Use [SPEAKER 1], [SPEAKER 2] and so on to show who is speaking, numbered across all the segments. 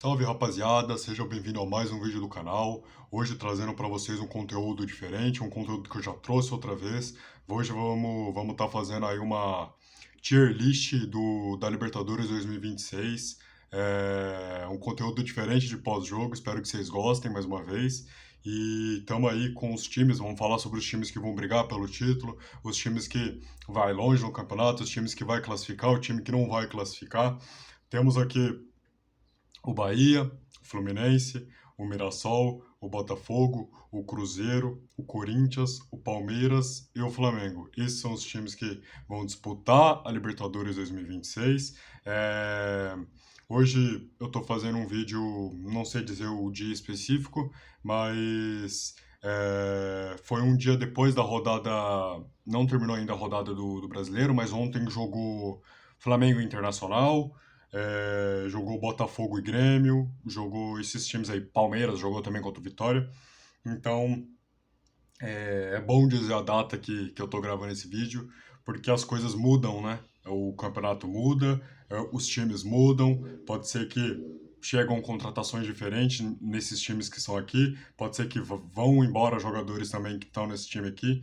[SPEAKER 1] Salve rapaziada, sejam bem-vindos a mais um vídeo do canal. Hoje trazendo para vocês um conteúdo diferente, um conteúdo que eu já trouxe outra vez. Hoje vamos estar fazendo aí uma tier list da Libertadores 2026. Um conteúdo diferente de pós-jogo, espero que vocês gostem mais uma vez. E estamos aí com os times, vamos falar sobre os times que vão brigar pelo título, os times que vai longe no campeonato, os times que vai classificar, o time que não vai classificar. Temos aqui o Bahia, o Fluminense, o Mirassol, o Botafogo, o Cruzeiro, o Corinthians, o Palmeiras e o Flamengo. Esses são os times que vão disputar a Libertadores 2026. Hoje eu estou fazendo um vídeo, não sei dizer o dia específico, mas foi um dia depois da rodada, não terminou ainda a rodada do Brasileiro, mas ontem jogou Flamengo e Internacional, jogou Botafogo e Grêmio, jogou esses times aí, Palmeiras jogou também contra o Vitória. Então, é bom dizer a data que eu tô gravando esse vídeo, porque as coisas mudam, né? O campeonato muda, os times mudam, pode ser que chegam contratações diferentes nesses times que são aqui, pode ser que vão embora jogadores também que estão nesse time aqui.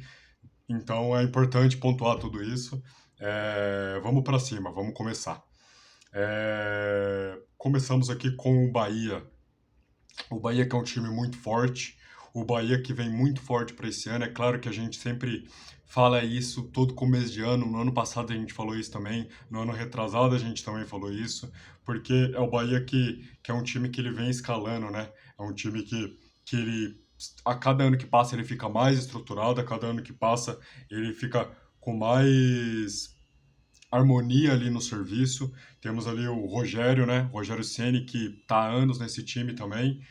[SPEAKER 1] Então é importante pontuar tudo isso. Vamos para cima, vamos começar. Começamos aqui com o Bahia. O Bahia que é um time muito forte. O Bahia que vem muito forte para esse ano. É claro que a gente sempre fala isso todo começo de ano. No ano passado a gente falou isso também. No ano retrasado a gente também falou isso. Porque é o Bahia que é um time que ele vem escalando, né? É um time que ele, a cada ano que passa, ele fica mais estruturado. A cada ano que passa, ele fica com mais harmonia ali no serviço. Temos ali o Rogério, né? Rogério Ceni que tá há anos nesse time também.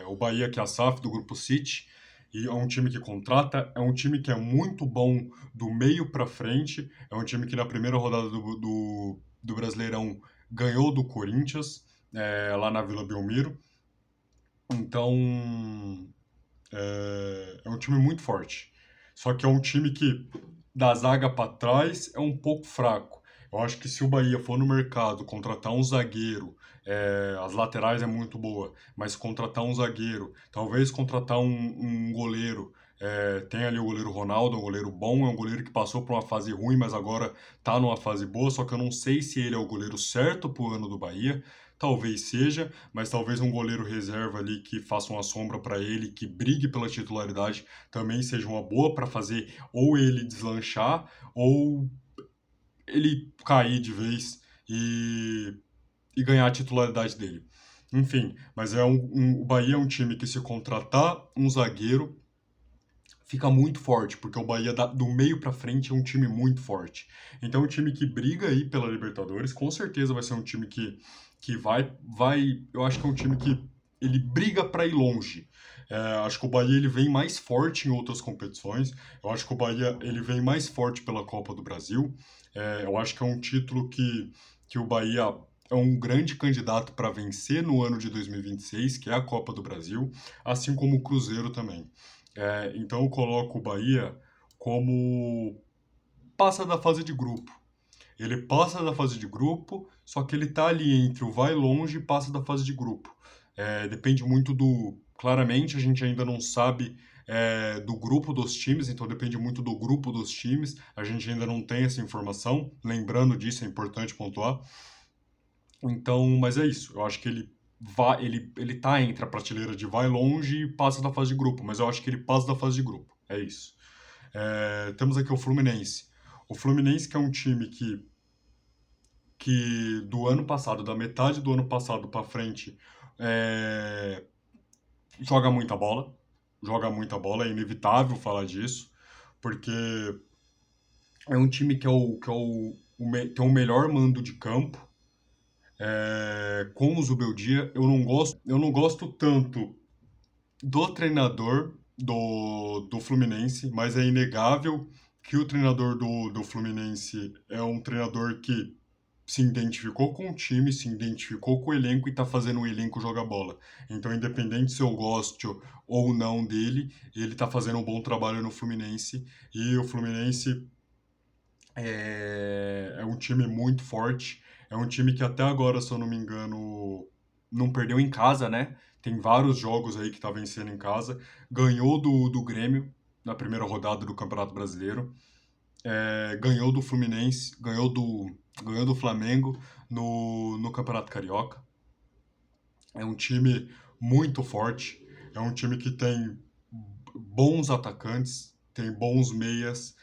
[SPEAKER 1] O Bahia que é a SAF do Grupo City. E é um time que contrata, é um time que é muito bom do meio para frente. É um time que na primeira rodada do Brasileirão ganhou do Corinthians, lá na Vila Belmiro. Então, é um time muito forte. Só que é um time que, da zaga para trás, é um pouco fraco. Eu acho que se o Bahia for no mercado contratar um zagueiro, as laterais é muito boa, mas contratar um zagueiro, talvez contratar um goleiro. Tem ali o goleiro Ronaldo, é um goleiro bom, é um goleiro que passou por uma fase ruim, mas agora tá numa fase boa, só que eu não sei se ele é o goleiro certo pro ano do Bahia. Talvez seja, mas talvez um goleiro reserva ali que faça uma sombra para ele, que brigue pela titularidade, também seja uma boa para fazer ou ele deslanchar ou ele cair de vez e ganhar a titularidade dele. Enfim, mas o Bahia é um time que, se contratar um zagueiro, fica muito forte, porque o Bahia do meio para frente é um time muito forte. Então, é um time que briga aí pela Libertadores, com certeza vai ser um time que vai. Eu acho que é um time que ele briga para ir longe. Acho que o Bahia ele vem mais forte em outras competições. Eu acho que o Bahia ele vem mais forte pela Copa do Brasil. Eu acho que é um título que o Bahia é um grande candidato para vencer no ano de 2026, que é a Copa do Brasil, assim como o Cruzeiro também. Então eu coloco o Bahia como passa da fase de grupo. Ele passa da fase de grupo, só que ele tá ali entre o vai longe e passa da fase de grupo. Depende muito do. Claramente, a gente ainda não sabe do grupo dos times, então depende muito do grupo dos times. A gente ainda não tem essa informação. Lembrando disso, é importante pontuar. Então, mas é isso. Eu acho que ele tá entre a prateleira de vai longe e passa da fase de grupo, mas eu acho que ele passa da fase de grupo. É isso. Temos aqui o Fluminense. O Fluminense que é um time que do ano passado, da metade do ano passado para frente, é, joga muita bola. Joga muita bola, é inevitável falar disso, porque é um time tem o melhor mando de campo. Com o Zubeldia, eu não gosto tanto do treinador do Fluminense, mas é inegável que o treinador do Fluminense é um treinador que se identificou com o time, se identificou com o elenco e tá fazendo o elenco jogar bola. Então, independente se eu gosto ou não dele, ele tá fazendo um bom trabalho no Fluminense. E o Fluminense é um time muito forte. É um time que até agora, se eu não me engano, não perdeu em casa, né? Tem vários jogos aí que tá vencendo em casa. Ganhou do Grêmio na primeira rodada do Campeonato Brasileiro. Ganhou do Fluminense, ganhou do Flamengo no Campeonato Carioca. É um time muito forte. É um time que tem bons atacantes, tem bons meias.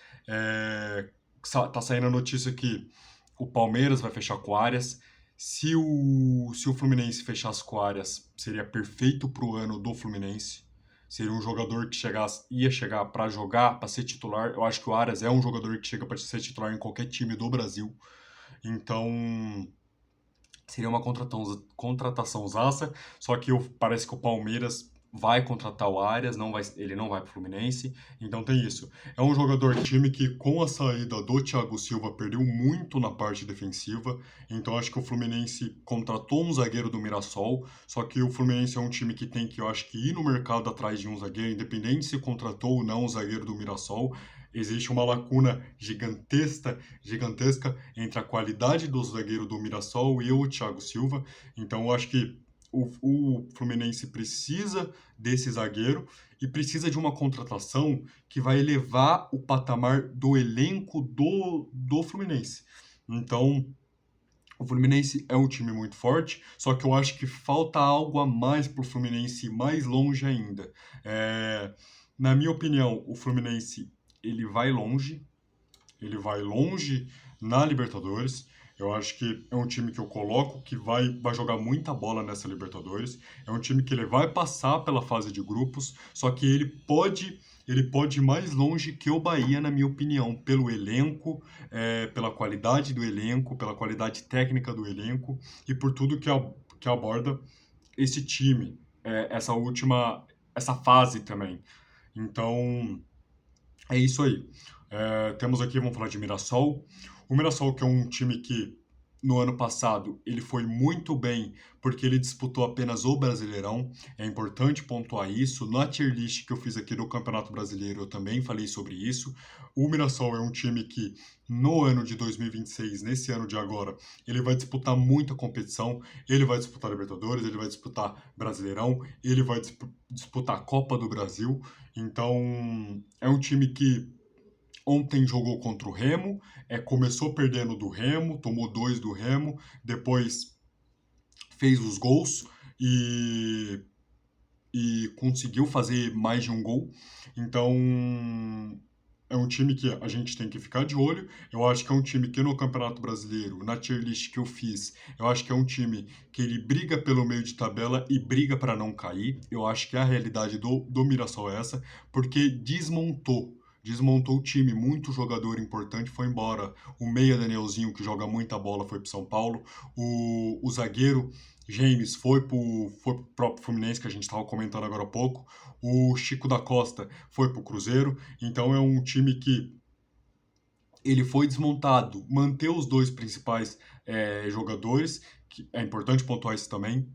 [SPEAKER 1] Tá saindo a notícia que o Palmeiras vai fechar com o Arias. Se o Fluminense fechasse com o Arias, seria perfeito pro ano do Fluminense. Seria um jogador que ia chegar para jogar, para ser titular. Eu acho que o Arias é um jogador que chega para ser titular em qualquer time do Brasil. Então, seria uma contratação zaça, só que parece que o Palmeiras vai contratar o Arias, ele não vai pro Fluminense, então tem isso. É um jogador time que com a saída do Thiago Silva perdeu muito na parte defensiva, então acho que o Fluminense contratou um zagueiro do Mirassol, só que o Fluminense é um time que tem que, eu acho que ir no mercado atrás de um zagueiro, independente se contratou ou não o zagueiro do Mirassol. Existe uma lacuna gigantesca entre a qualidade do zagueiro do Mirassol e o Thiago Silva. Então eu acho que o Fluminense precisa desse zagueiro e precisa de uma contratação que vai elevar o patamar do elenco do Fluminense. Então, o Fluminense é um time muito forte, só que eu acho que falta algo a mais para o Fluminense ir mais longe ainda. É, Na minha opinião, o Fluminense ele vai longe na Libertadores. Eu acho que é um time que eu coloco que vai jogar muita bola nessa Libertadores. É um time que ele vai passar pela fase de grupos, só que ele pode ir mais longe que o Bahia, na minha opinião, pelo elenco, pela qualidade do elenco, pela qualidade técnica do elenco e por tudo que aborda esse time, essa fase também. Então, é isso aí. Temos aqui, vamos falar de Mirassol. O Mirassol, que é um time que no ano passado ele foi muito bem porque ele disputou apenas o Brasileirão. É importante pontuar isso. Na tier list que eu fiz aqui do Campeonato Brasileiro eu também falei sobre isso. O Mirassol é um time que no ano de 2026, nesse ano de agora, ele vai disputar muita competição. Ele vai disputar Libertadores, ele vai disputar Brasileirão, ele vai disputar a Copa do Brasil. Então, é um time que ontem jogou contra o Remo, começou perdendo do Remo, tomou 2 do Remo, depois fez os gols e, e conseguiu fazer mais de um gol. Então, é um time que a gente tem que ficar de olho. Eu acho que é um time que no Campeonato Brasileiro, na tier list que eu fiz, eu acho que é um time que ele briga pelo meio de tabela e briga para não cair. Eu acho que a realidade do Mirassol é essa, porque desmontou o time, muito jogador importante foi embora. O meia Danielzinho, que joga muita bola, foi para São Paulo. O zagueiro James foi pro próprio Fluminense, que a gente estava comentando agora há pouco. O Chico da Costa foi pro Cruzeiro. Então é um time que ele foi desmontado, manter os dois principais jogadores, que é importante pontuar isso também,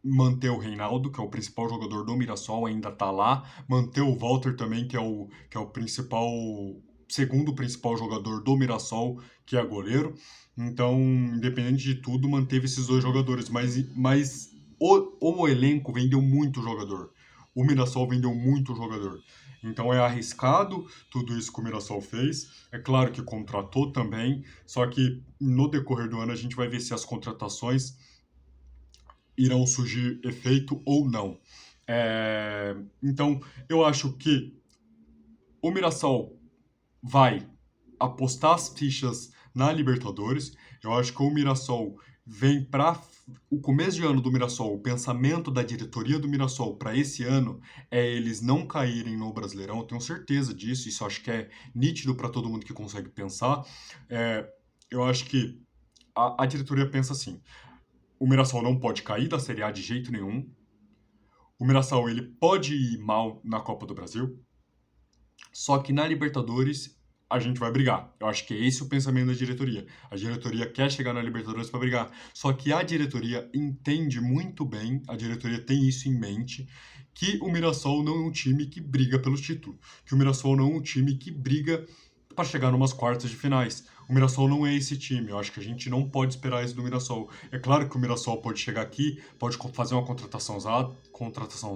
[SPEAKER 1] manter o Reinaldo, que é o principal jogador do Mirassol, ainda está lá, manter o Walter também, que é o principal, segundo principal jogador do Mirassol, que é goleiro. Então, independente de tudo, manteve esses dois jogadores, mas o elenco vendeu muito jogador. O Mirassol vendeu muito jogador. Então é arriscado tudo isso que o Mirassol fez. É claro que contratou também, só que no decorrer do ano a gente vai ver se as contratações irão surgir efeito ou não. Então, eu acho que o Mirassol vai apostar as fichas na Libertadores. Eu acho que o Mirassol vem para o começo de ano do Mirassol, o pensamento da diretoria do Mirassol para esse ano é eles não caírem no Brasileirão. Eu tenho certeza disso, isso acho que é nítido para todo mundo que consegue pensar. Eu acho que a diretoria pensa assim: o Mirassol não pode cair da Série A de jeito nenhum. O Mirassol ele pode ir mal na Copa do Brasil, só que na Libertadores a gente vai brigar. Eu acho que é esse o pensamento da diretoria. A diretoria quer chegar na Libertadores para brigar. Só que a diretoria entende muito bem, a diretoria tem isso em mente, que o Mirassol não é um time que briga pelo título. Que o Mirassol não é um time que briga para chegar numas quartas de finais. O Mirassol não é esse time. Eu acho que a gente não pode esperar isso do Mirassol. É claro que o Mirassol pode chegar aqui, pode fazer uma contratação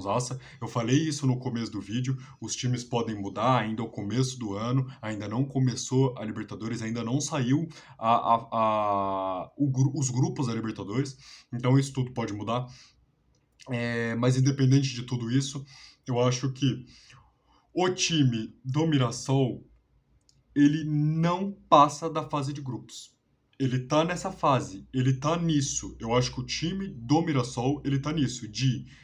[SPEAKER 1] zaça. Eu falei isso no começo do vídeo. Os times podem mudar ainda ao começo do ano. Ainda não começou a Libertadores, ainda não saiu os grupos da Libertadores. Então isso tudo pode mudar. Mas independente de tudo isso, eu acho que o time do Mirassol ele não passa da fase de grupos. Ele tá nessa fase, ele tá nisso. Eu acho que o time do Mirassol, ele tá nisso,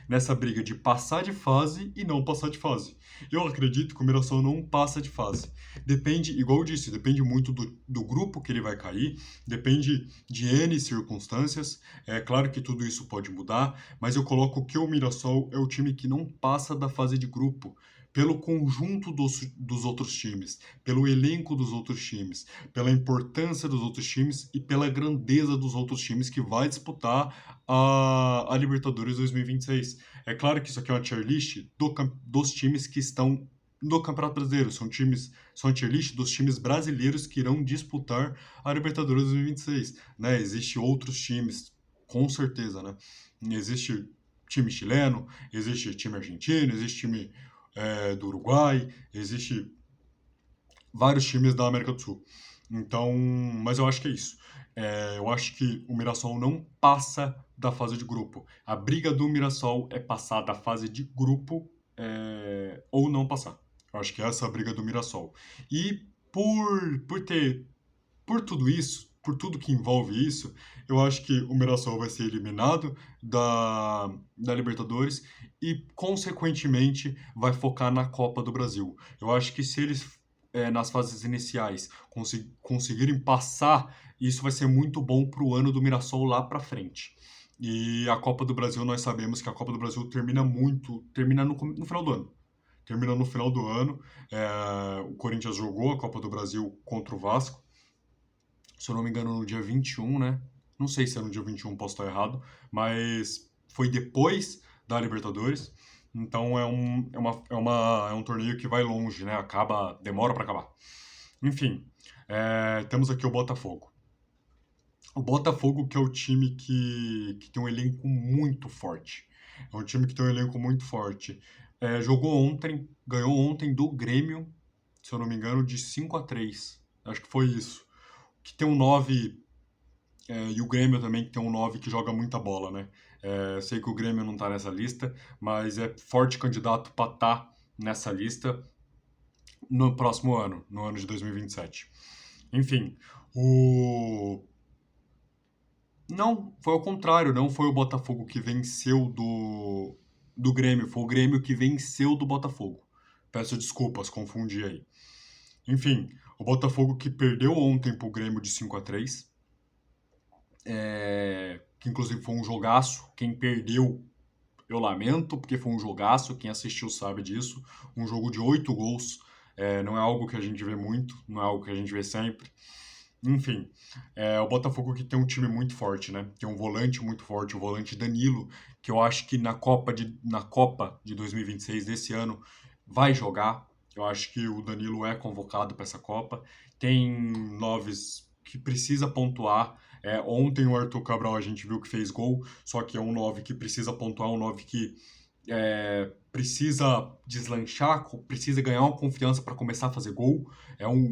[SPEAKER 1] nessa briga de passar de fase e não passar de fase. Eu acredito que o Mirassol não passa de fase. Depende, igual eu disse, depende muito do grupo que ele vai cair, depende de N circunstâncias. É claro que tudo isso pode mudar, mas eu coloco que o Mirassol é o time que não passa da fase de grupo. Pelo conjunto dos outros times, pelo elenco dos outros times, pela importância dos outros times e pela grandeza dos outros times que vai disputar a Libertadores 2026. É claro que isso aqui é uma tier list dos times que estão no Campeonato Brasileiro. São a tier list dos times brasileiros que irão disputar a Libertadores 2026. Né? Existem outros times, com certeza, né? Existe time chileno, existe time argentino, existe time do Uruguai, existe vários times da América do Sul. Então, mas eu acho que é isso. Eu acho que o Mirassol não passa da fase de grupo. A briga do Mirassol é passar da fase de grupo ou não passar. Eu acho que essa é a briga do Mirassol. E por tudo isso, por tudo que envolve isso, eu acho que o Mirassol vai ser eliminado da Libertadores e, consequentemente, vai focar na Copa do Brasil. Eu acho que se eles, nas fases iniciais, conseguirem passar, isso vai ser muito bom para o ano do Mirassol lá para frente. E a Copa do Brasil, nós sabemos que a Copa do Brasil termina no final do ano. Termina no final do ano. O Corinthians jogou a Copa do Brasil contra o Vasco, se eu não me engano, no dia 21, né? Não sei se é no dia 21, posso estar errado, mas foi depois da Libertadores. Então é um torneio que vai longe, né? Demora para acabar. Enfim, temos aqui o Botafogo. O Botafogo que é o time que tem um elenco muito forte. É um time que tem um elenco muito forte. Ganhou ontem do Grêmio, se eu não me engano, de 5-3. Acho que foi isso. Que tem um 9 e o Grêmio também, que tem um 9 que joga muita bola, né? Sei que o Grêmio não tá nessa lista, mas é forte candidato para estar nessa lista no próximo ano, no ano de 2027. Enfim, Não, foi ao contrário, não foi o Botafogo que venceu do Grêmio, foi o Grêmio que venceu do Botafogo. Peço desculpas, confundi aí. Enfim, o Botafogo que perdeu ontem pro Grêmio de 5-3, que inclusive foi um jogaço. Quem perdeu, eu lamento, porque foi um jogaço. Quem assistiu sabe disso. Um jogo de 8 gols. Não é algo que a gente vê muito, não é algo que a gente vê sempre. Enfim, o Botafogo que tem um time muito forte, né? Tem um volante muito forte, o volante Danilo, que eu acho que na Copa de 2026 desse ano vai jogar. Eu acho que o Danilo é convocado para essa Copa. Tem noves que precisa pontuar. Ontem o Arthur Cabral a gente viu que fez gol, só que é um 9 que precisa pontuar, um 9 que precisa deslanchar, precisa ganhar uma confiança para começar a fazer gol.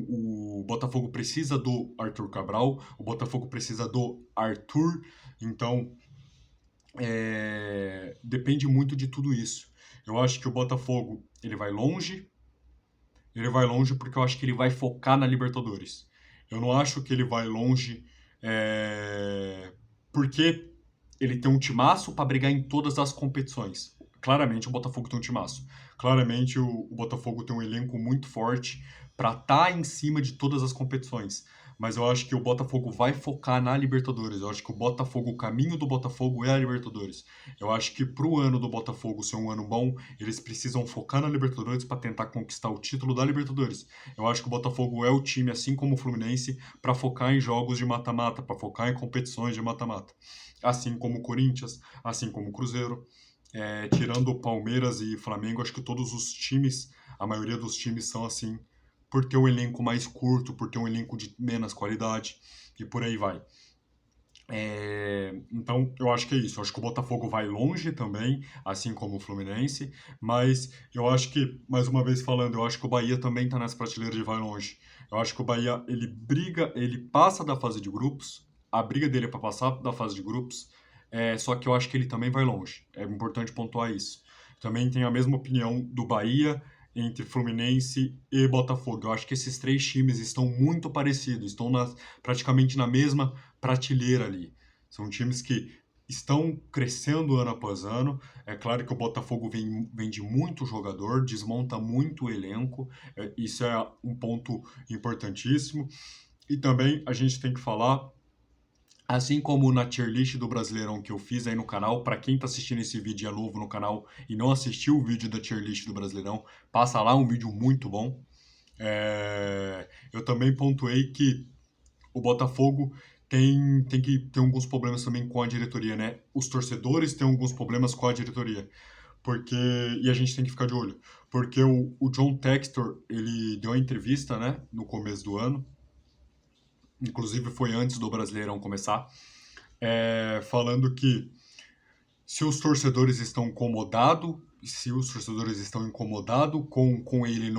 [SPEAKER 1] O Botafogo precisa do Arthur Cabral, o Botafogo precisa do Arthur, então depende muito de tudo isso. Eu acho que o Botafogo ele vai longe porque eu acho que ele vai focar na Libertadores. Eu não acho que ele vai longe porque ele tem um timaço para brigar em todas as competições. Claramente o Botafogo tem um timaço. Claramente o Botafogo tem um elenco muito forte para estar em cima de todas as competições. Mas eu acho que o Botafogo vai focar na Libertadores. Eu acho que o caminho do Botafogo é a Libertadores. Eu acho que pro ano do Botafogo ser um ano bom, eles precisam focar na Libertadores para tentar conquistar o título da Libertadores. Eu acho que o Botafogo é o time, assim como o Fluminense, para focar em jogos de mata-mata, para focar em competições de mata-mata. Assim como o Corinthians, assim como o Cruzeiro. Tirando o Palmeiras e Flamengo, acho que todos os times, a maioria dos times são assim por ter um elenco mais curto, por ter um elenco de menos qualidade, e por aí vai. Então, eu acho que é isso. Eu acho que o Botafogo vai longe também, assim como o Fluminense, mas eu acho que, mais uma vez falando, eu acho que o Bahia também está nessa prateleira de vai longe. Eu acho que o Bahia, ele briga, ele passa da fase de grupos, a briga dele é para passar da fase de grupos, só que eu acho que ele também vai longe. É importante pontuar isso. Também tenho a mesma opinião do Bahia entre Fluminense e Botafogo. Eu acho que esses três times estão muito parecidos, estão praticamente na mesma prateleira ali. São times que estão crescendo ano após ano. É claro que o Botafogo vende muito jogador, desmonta muito o elenco. Isso é um ponto importantíssimo. E também a gente tem que falar, assim como na tier list do Brasileirão que eu fiz aí no canal, para quem está assistindo esse vídeo é novo no canal e não assistiu o vídeo da tier list do Brasileirão, passa lá, um vídeo muito bom. Eu também pontuei que o Botafogo tem que ter alguns problemas também com a diretoria, né? Os torcedores têm alguns problemas com a diretoria. Porque, e a gente tem que ficar de olho. Porque o John Textor, ele deu uma entrevista, né, no começo do ano, inclusive foi antes do Brasileirão começar, falando que se os torcedores estão incomodados, se os torcedores estão incomodados com ele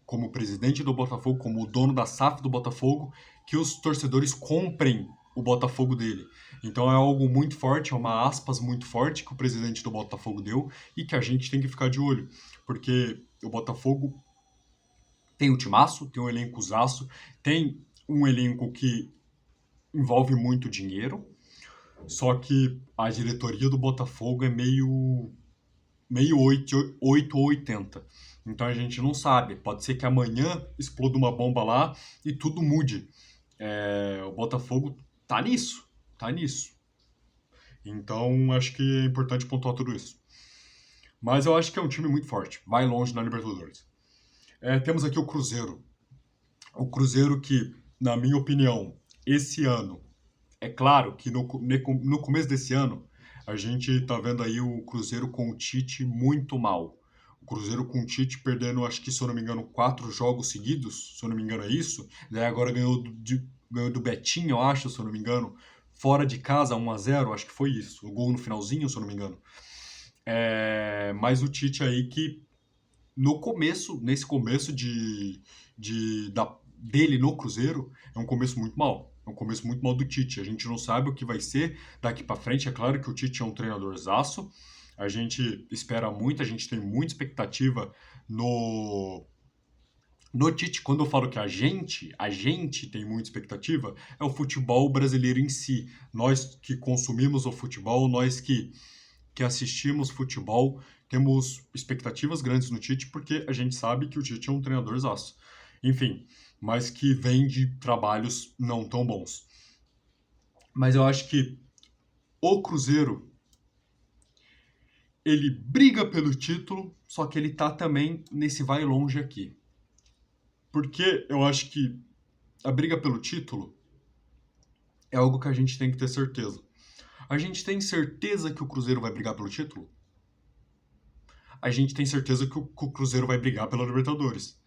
[SPEAKER 1] como presidente do Botafogo, como dono da SAF do Botafogo, que os torcedores comprem o Botafogo dele. Então é algo muito forte, é uma aspas muito forte que o presidente do Botafogo deu e que a gente tem que ficar de olho, porque o Botafogo tem um timaço, tem um elencozaço, tem um elenco que envolve muito dinheiro, só que a diretoria do Botafogo é meio 8 ou 80. Então a gente não sabe. Pode ser que amanhã exploda uma bomba lá e tudo mude. O Botafogo tá nisso. Tá nisso. Então acho que é importante pontuar tudo isso. Mas eu acho que é um time muito forte. Vai longe na Libertadores. Temos aqui o Cruzeiro. O Cruzeiro que, na minha opinião, esse ano, é claro que no começo desse ano, a gente tá vendo aí o Cruzeiro com o Tite muito mal. O Cruzeiro com o Tite perdendo, acho que, se eu não me engano, 4 jogos seguidos, se eu não me engano é isso. Daí agora ganhou do Betinho, eu acho, se eu não me engano. Fora de casa, 1-0, acho que foi isso. O gol no finalzinho, se eu não me engano. Mas o Tite aí que, nesse começo dele no Cruzeiro, é um começo muito mal. É um começo muito mal do Tite. A gente não sabe o que vai ser daqui para frente. É claro que o Tite é um treinadorzaço. A gente espera muito, a gente tem muita expectativa no Tite. Quando eu falo que a gente tem muita expectativa, é o futebol brasileiro em si. Nós que consumimos o futebol, nós que assistimos futebol, temos expectativas grandes no Tite, porque a gente sabe que o Tite é um treinadorzaço. Enfim, mas que vem de trabalhos não tão bons. Mas eu acho que o Cruzeiro, ele briga pelo título, só que ele tá também nesse vai longe aqui. Porque eu acho que a briga pelo título é algo que a gente tem que ter certeza. A gente tem certeza que o Cruzeiro vai brigar pelo título? A gente tem certeza que o Cruzeiro vai brigar pela Libertadores.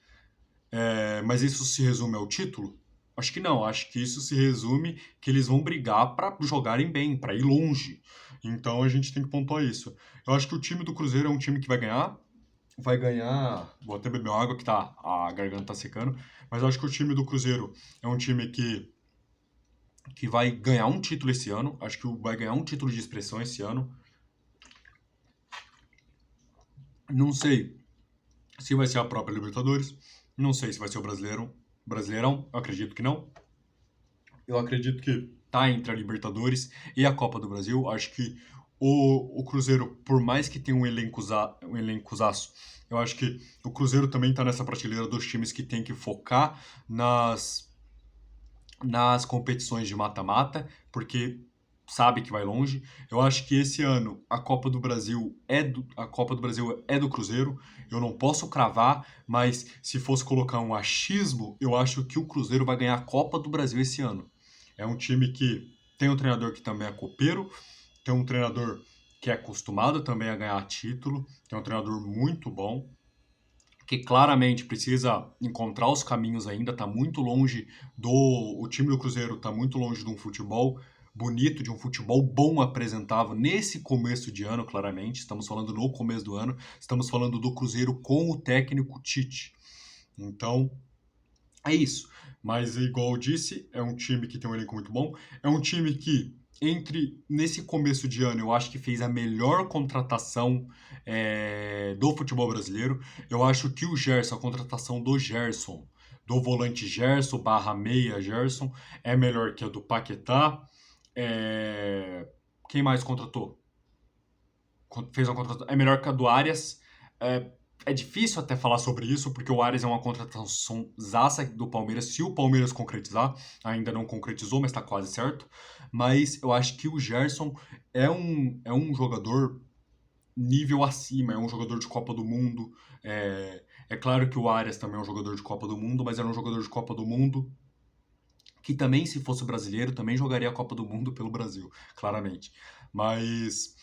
[SPEAKER 1] Mas isso se resume ao título? Acho que não. Acho que isso se resume que eles vão brigar para jogarem bem, para ir longe. Então a gente tem que pontuar isso. Eu acho que o time do Cruzeiro é um time que vai ganhar. Vai ganhar. Vou até beber água que a garganta tá secando. Mas eu acho que o time do Cruzeiro é um time que vai ganhar um título esse ano. Acho que vai ganhar um título de expressão esse ano. Não sei se vai ser a própria Libertadores. Não sei se vai ser o Brasileirão. Eu acredito que não. Eu acredito que tá entre a Libertadores e a Copa do Brasil. Acho que o Cruzeiro, por mais que tenha um elencozaço, eu acho que o Cruzeiro também tá nessa prateleira dos times que tem que focar nas competições de mata-mata, porque sabe que vai longe. Eu acho que esse ano a Copa do Brasil é do Cruzeiro. Eu não posso cravar, mas se fosse colocar um achismo, eu acho que o Cruzeiro vai ganhar a Copa do Brasil esse ano. É um time que tem um treinador que também é copeiro, tem um treinador que é acostumado também a ganhar título, tem um treinador muito bom. que claramente precisa encontrar os caminhos ainda, tá muito longe o time do Cruzeiro tá muito longe de um futebol bonito, de um futebol bom apresentado nesse começo de ano, claramente. Estamos falando no começo do ano, estamos falando do Cruzeiro com o técnico Tite. Então, é isso. Mas, igual eu disse, é um time que tem um elenco muito bom. É um time que, nesse começo de ano, eu acho que fez a melhor contratação do futebol brasileiro. Eu acho que o Gerson, a contratação do Gerson, do volante Gerson, barra meia Gerson, é melhor que a do Paquetá. Quem mais contratou? Fez uma contratação. É melhor que a do Arias. É, é difícil até falar sobre isso, porque o Arias é uma contratação zaça do Palmeiras, se o Palmeiras concretizar, ainda não concretizou, mas está quase certo. Mas eu acho que o Gerson é um jogador nível acima, é um jogador de Copa do Mundo. É claro que o Arias também é um jogador de Copa do Mundo, mas era um jogador de Copa do Mundo que também, se fosse brasileiro, também jogaria a Copa do Mundo pelo Brasil, claramente. Mas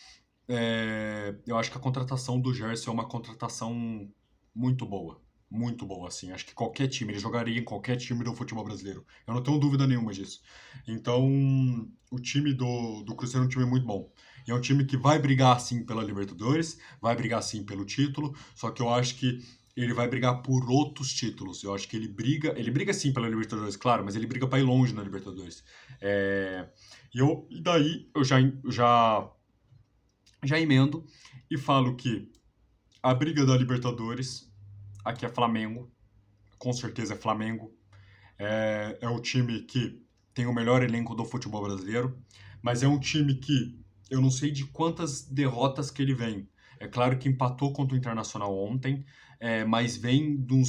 [SPEAKER 1] eu acho que a contratação do Gerson é uma contratação muito boa. Muito boa, assim. Acho que qualquer time, ele jogaria em qualquer time do futebol brasileiro. Eu não tenho dúvida nenhuma disso. Então, o time do Cruzeiro é um time muito bom. E é um time que vai brigar, sim, pela Libertadores, vai brigar, sim, pelo título, só que eu acho que ele vai brigar por outros títulos. Eu acho que ele briga sim pela Libertadores, claro, mas ele briga para ir longe na Libertadores. É, e daí eu já emendo e falo que a briga da Libertadores, aqui é Flamengo, com certeza é Flamengo. É o time que tem o melhor elenco do futebol brasileiro, mas é um time que eu não sei de quantas derrotas que ele vem. É claro que empatou contra o Internacional ontem, mas vem do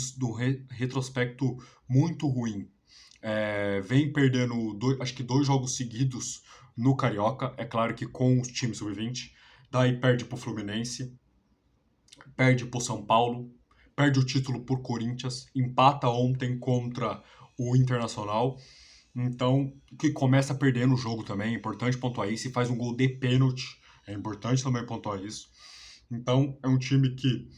[SPEAKER 1] retrospecto muito ruim. Vem perdendo, acho que 2 jogos seguidos no Carioca, é claro que com os times sub-20. Daí perde pro Fluminense, perde pro São Paulo, perde o título por Corinthians, empata ontem contra o Internacional. Então, que começa perdendo o jogo também, é importante pontuar isso. E faz um gol de pênalti, é importante também pontuar isso. Então, é um time que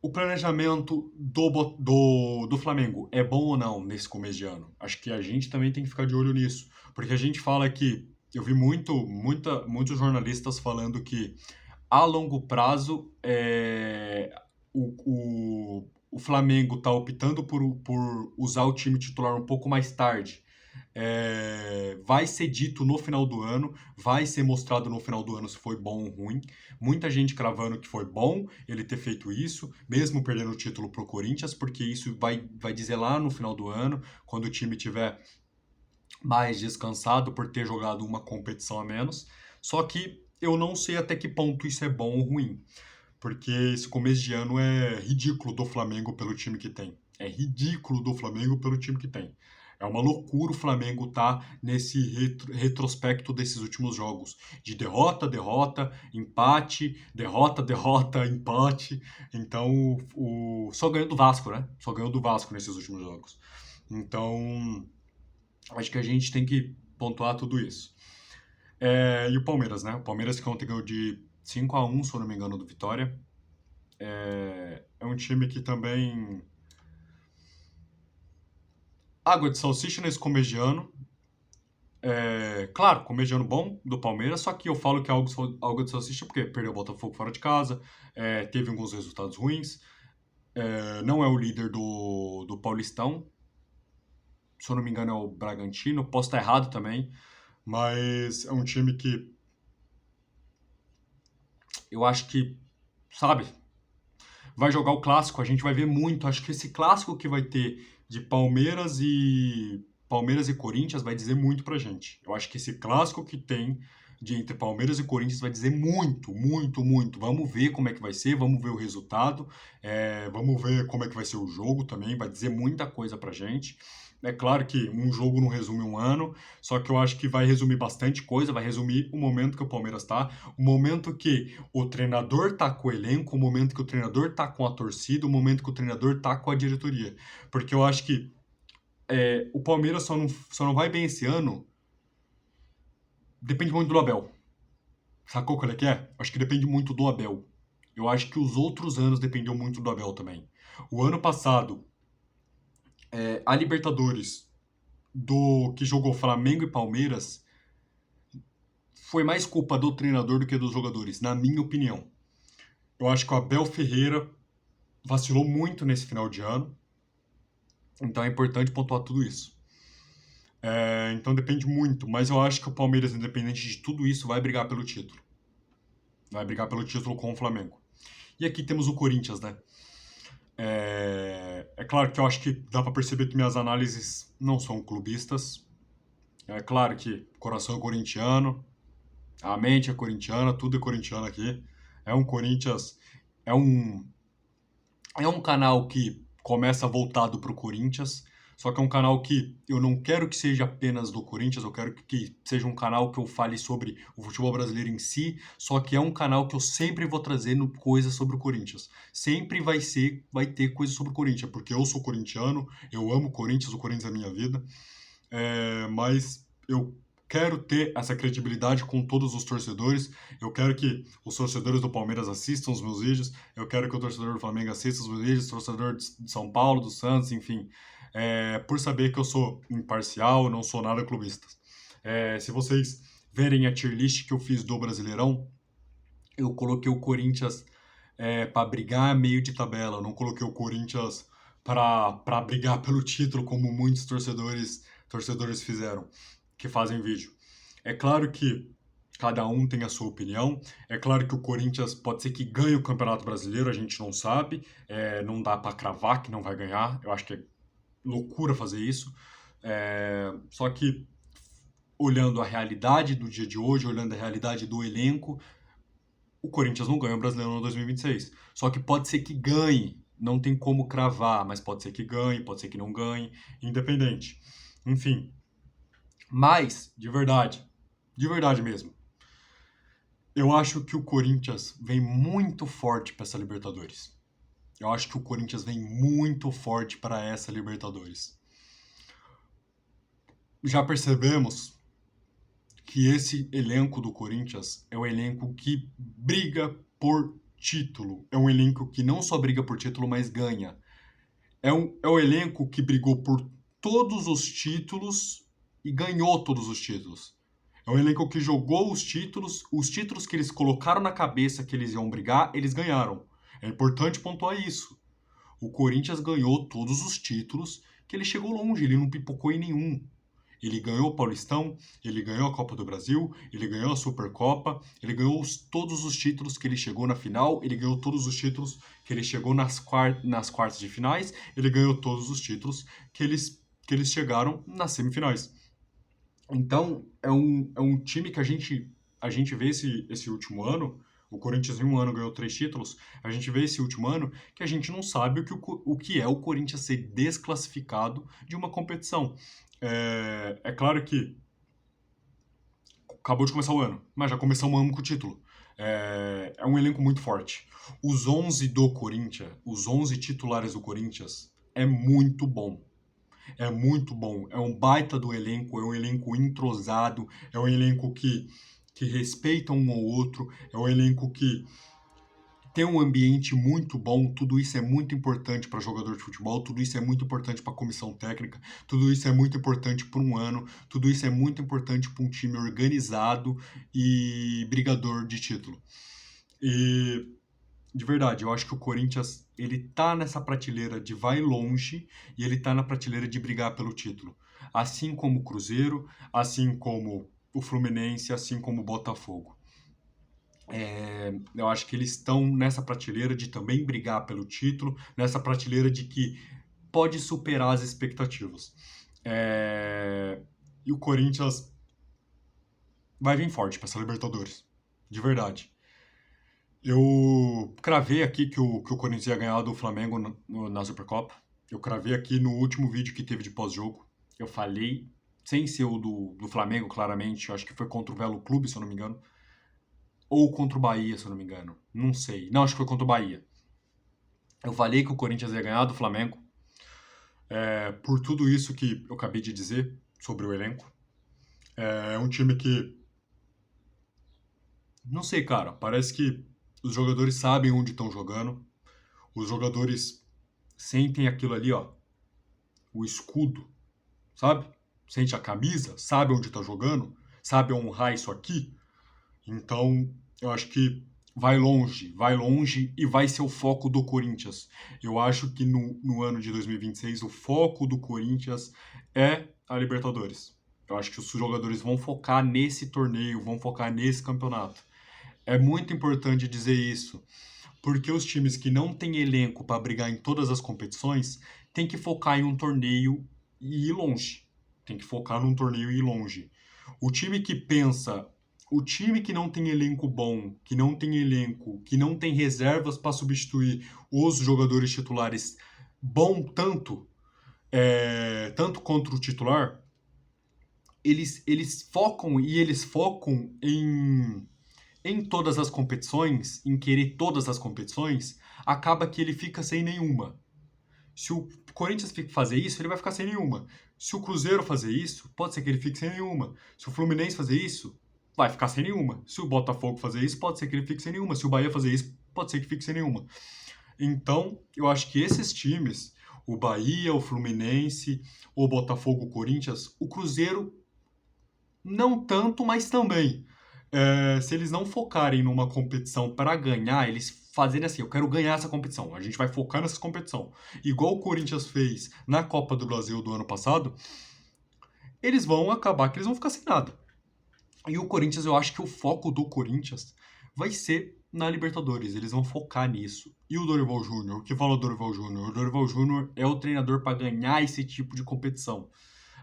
[SPEAKER 1] o planejamento do Flamengo é bom ou não nesse começo de ano? Acho que a gente também tem que ficar de olho nisso. Porque a gente fala que. Eu vi muitos jornalistas falando que a longo prazo o Flamengo está optando por usar o time titular um pouco mais tarde. Vai ser dito no final do ano, vai ser mostrado no final do ano se foi bom ou ruim. Muita gente cravando que foi bom ele ter feito isso, mesmo perdendo o título pro Corinthians, porque isso vai dizer lá no final do ano, quando o time tiver mais descansado por ter jogado uma competição a menos. Só que eu não sei até que ponto isso é bom ou ruim, porque esse começo de ano é ridículo do Flamengo pelo time que tem. É ridículo do Flamengo pelo time que tem. É uma loucura o Flamengo tá nesse retrospecto desses últimos jogos. De derrota, derrota, empate, derrota, derrota, empate. Então, só ganhou do Vasco, né? Só ganhou do Vasco nesses últimos jogos. Então, acho que a gente tem que pontuar tudo isso. E o Palmeiras, né? O Palmeiras que ontem ganhou de 5-1, se eu não me engano, do Vitória. É um time que também. Água de salsicha nesse começo de ano. Claro, começo de ano bom do Palmeiras, só que eu falo que é algo de salsicha porque perdeu o Botafogo fora de casa, teve alguns resultados ruins, não é o líder do Paulistão, se eu não me engano é o Bragantino, posso estar errado também, mas é um time que eu acho que, sabe, vai jogar o clássico, a gente vai ver muito. Acho que esse clássico que vai ter de Palmeiras e Corinthians vai dizer muito pra gente. Eu acho que esse clássico que tem entre Palmeiras e Corinthians vai dizer muito, muito, muito. Vamos ver como é que vai ser, vamos ver o resultado, vamos ver como é que vai ser o jogo também, vai dizer muita coisa pra gente. É claro que um jogo não resume um ano, só que eu acho que vai resumir bastante coisa, vai resumir o momento que o Palmeiras tá, o momento que o treinador tá com o elenco, o momento que o treinador tá com a torcida, o momento que o treinador tá com a diretoria. Porque eu acho que o Palmeiras só não vai bem esse ano, depende muito do Abel. Sacou qual é que é? Acho que depende muito do Abel. Eu acho que os outros anos dependeu muito do Abel também. O ano passado, a Libertadores do que jogou Flamengo e Palmeiras foi mais culpa do treinador do que dos jogadores, na minha opinião. Eu acho que o Abel Ferreira vacilou muito nesse final de ano, então é importante pontuar tudo isso. Então depende muito, mas eu acho que o Palmeiras, independente de tudo isso, vai brigar pelo título. Vai brigar pelo título com o Flamengo. E aqui temos o Corinthians, né? É claro que eu acho que dá pra perceber que minhas análises não são clubistas. É claro que o coração é corintiano, a mente é corintiana, tudo é corintiano aqui. É um Corinthians, é um é um canal que começa voltado pro Corinthians, só que é um canal que eu não quero que seja apenas do Corinthians, eu quero que seja um canal que eu fale sobre o futebol brasileiro em si, só que é um canal que eu sempre vou trazendo coisas sobre o Corinthians. Sempre vai ter coisa sobre o Corinthians, porque eu sou corintiano, eu amo o Corinthians é a minha vida, mas eu quero ter essa credibilidade com todos os torcedores. Eu quero que os torcedores do Palmeiras assistam os meus vídeos. Eu quero que o torcedor do Flamengo assista os meus vídeos, o torcedor de São Paulo, do Santos, enfim. Por saber que eu sou imparcial, não sou nada clubista. Se vocês verem a tier list que eu fiz do Brasileirão, eu coloquei o Corinthians para brigar meio de tabela. Eu não coloquei o Corinthians para brigar pelo título, como muitos torcedores fizeram, que fazem vídeo. É claro que cada um tem a sua opinião. É claro que o Corinthians pode ser que ganhe o Campeonato Brasileiro, a gente não sabe. Não dá para cravar que não vai ganhar. Eu acho que é loucura fazer isso. Só que olhando a realidade do dia de hoje, olhando a realidade do elenco, o Corinthians não ganha o Brasileirão no 2026. Só que pode ser que ganhe. Não tem como cravar, mas pode ser que ganhe, pode ser que não ganhe, independente. Enfim. Mas, de verdade mesmo, eu acho que o Corinthians vem muito forte para essa Libertadores. Eu acho que o Corinthians vem muito forte para essa Libertadores. Já percebemos que esse elenco do Corinthians é um elenco que briga por título. É um elenco que não só briga por título, mas ganha. É um elenco que brigou por todos os títulos e ganhou todos os títulos. É um elenco que jogou os títulos que eles colocaram na cabeça que eles iam brigar, eles ganharam. É importante pontuar isso. O Corinthians ganhou todos os títulos que ele chegou longe, ele não pipocou em nenhum. Ele ganhou o Paulistão, ele ganhou a Copa do Brasil, ele ganhou a Supercopa, ele ganhou todos os títulos que ele chegou na final, ele ganhou todos os títulos que ele chegou nas quartas de finais, ele ganhou todos os títulos que eles chegaram nas semifinais. Então, é um time que a gente vê esse último ano, o Corinthians em um ano ganhou 3 títulos, a gente vê esse último ano que a gente não sabe o que é o Corinthians ser desclassificado de uma competição. É claro que acabou de começar o ano, mas já começamos o ano com o título. É um elenco muito forte. Os 11 do Corinthians, os 11 titulares do Corinthians, é muito bom. É muito bom. É um baita do elenco, é um elenco entrosado, é um elenco que respeita um ao outro, é um elenco que tem um ambiente muito bom. Tudo isso é muito importante para jogador de futebol, tudo isso é muito importante para comissão técnica, tudo isso é muito importante para um ano, tudo isso é muito importante para um time organizado e brigador de título. E de verdade, eu acho que o Corinthians, ele tá nessa prateleira de vai longe e ele tá na prateleira de brigar pelo título. Assim como o Cruzeiro, assim como o Fluminense, assim como o Botafogo. Eu acho que eles estão nessa prateleira de também brigar pelo título, nessa prateleira de que pode superar as expectativas. E o Corinthians vai vir forte para essa Libertadores. De verdade. Eu cravei aqui que o Corinthians ia ganhar do Flamengo na Supercopa. Eu cravei aqui no último vídeo que teve de pós-jogo. Eu falei, sem ser o do Flamengo, claramente. Eu acho que foi contra o Velo Clube, se eu não me engano. Ou contra o Bahia, se eu não me engano. Não sei. Não, acho que foi contra o Bahia. Eu falei que o Corinthians ia ganhar do Flamengo. Por tudo isso que eu acabei de dizer sobre o elenco. É um time que... Não sei, cara. Parece que Os jogadores sabem onde estão jogando. Os jogadores sentem aquilo ali, ó, o escudo, sabe? Sente a camisa, sabe onde tá jogando, sabe honrar isso aqui. Então, eu acho que vai longe e vai ser o foco do Corinthians. Eu acho que no ano de 2026 o foco do Corinthians é a Libertadores. Eu acho que os jogadores vão focar nesse torneio, vão focar nesse campeonato. É muito importante dizer isso, porque os times que não têm elenco para brigar em todas as competições têm que focar em um torneio e ir longe. Tem que focar num torneio e ir longe. O time que pensa, o time que não tem elenco bom, que não tem elenco, que não tem reservas para substituir os jogadores titulares bom tanto contra o titular, eles focam em todas as competições, em querer todas as competições, acaba que ele fica sem nenhuma. Se o Corinthians fazer isso, ele vai ficar sem nenhuma. Se o Cruzeiro fazer isso, pode ser que ele fique sem nenhuma. Se o Fluminense fazer isso, vai ficar sem nenhuma. Se o Botafogo fazer isso, pode ser que ele fique sem nenhuma. Se o Bahia fazer isso, pode ser que fique sem nenhuma. Então, eu acho que esses times, o Bahia, o Fluminense, o Botafogo, o Corinthians, o Cruzeiro, não tanto, mas também. Se eles não focarem numa competição para ganhar, eles fazerem assim, eu quero ganhar essa competição, a gente vai focar nessa competição. Igual o Corinthians fez na Copa do Brasil do ano passado, eles vão acabar que eles vão ficar sem nada. E o Corinthians, eu acho que o foco do Corinthians vai ser na Libertadores, eles vão focar nisso. E o Dorival Júnior, o que fala o Dorival Júnior? O Dorival Júnior é o treinador para ganhar esse tipo de competição.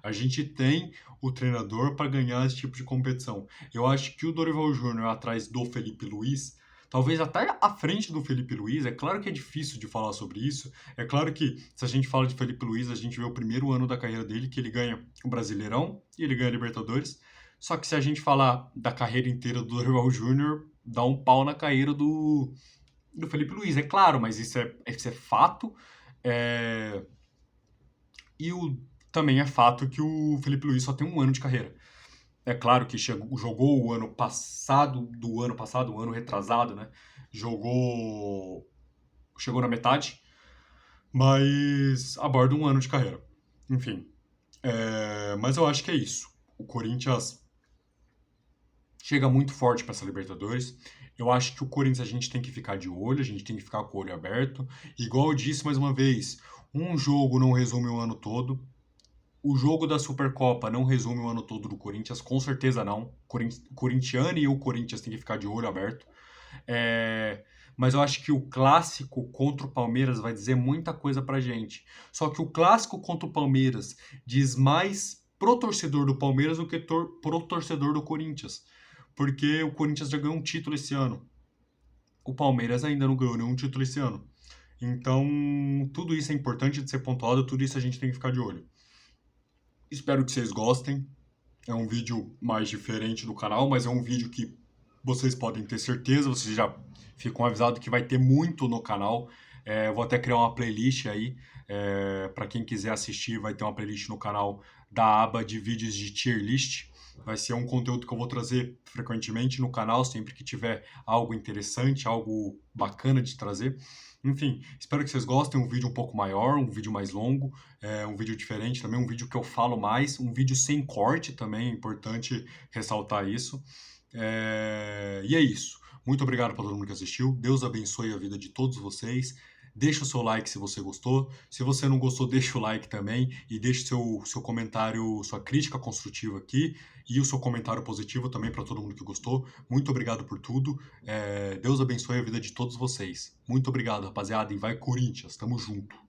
[SPEAKER 1] A gente tem o treinador para ganhar esse tipo de competição. Eu acho que o Dorival Júnior atrás do Felipe Luiz, talvez até à frente do Felipe Luiz, é claro que é difícil de falar sobre isso. É claro que se a gente fala de Felipe Luiz, a gente vê o primeiro ano da carreira dele, que ele ganha o Brasileirão e ele ganha a Libertadores. Só que se a gente falar da carreira inteira do Dorival Júnior, dá um pau na carreira do Felipe Luiz, é claro, mas isso é fato. É... E também é fato que o Felipe Luiz só tem um ano de carreira. É claro que jogou o ano passado, o ano retrasado, né? Chegou na metade, mas aborda um ano de carreira. Enfim, mas eu acho que é isso. O Corinthians chega muito forte para essa Libertadores. Eu acho que o Corinthians a gente tem que ficar de olho, a gente tem que ficar com o olho aberto. Igual eu disse mais uma vez, um jogo não resume o ano todo. O jogo da Supercopa não resume o ano todo do Corinthians, com certeza não. O corintiano e o Corinthians tem que ficar de olho aberto. Mas eu acho que o clássico contra o Palmeiras vai dizer muita coisa pra gente. Só que o clássico contra o Palmeiras diz mais pro torcedor do Palmeiras do que pro torcedor do Corinthians. Porque o Corinthians já ganhou um título esse ano. O Palmeiras ainda não ganhou nenhum título esse ano. Então, tudo isso é importante de ser pontuado, tudo isso a gente tem que ficar de olho. Espero que vocês gostem. É um vídeo mais diferente do canal, mas é um vídeo que vocês podem ter certeza, vocês já ficam avisados que vai ter muito no canal. Vou até criar uma playlist aí, para quem quiser assistir, vai ter uma playlist no canal da aba de vídeos de tier list. Vai ser um conteúdo que eu vou trazer frequentemente no canal, sempre que tiver algo interessante, algo bacana de trazer. Enfim, espero que vocês gostem. Um vídeo um pouco maior, um vídeo mais longo, um vídeo diferente também, um vídeo que eu falo mais, um vídeo sem corte também, é importante ressaltar isso. E é isso. Muito obrigado para todo mundo que assistiu. Deus abençoe a vida de todos vocês. Deixa o seu like se você gostou. Se você não gostou, deixa o like também. E deixa o seu comentário, sua crítica construtiva aqui. E o seu comentário positivo também para todo mundo que gostou. Muito obrigado por tudo. Deus abençoe a vida de todos vocês. Muito obrigado, rapaziada. E vai Corinthians. Tamo junto.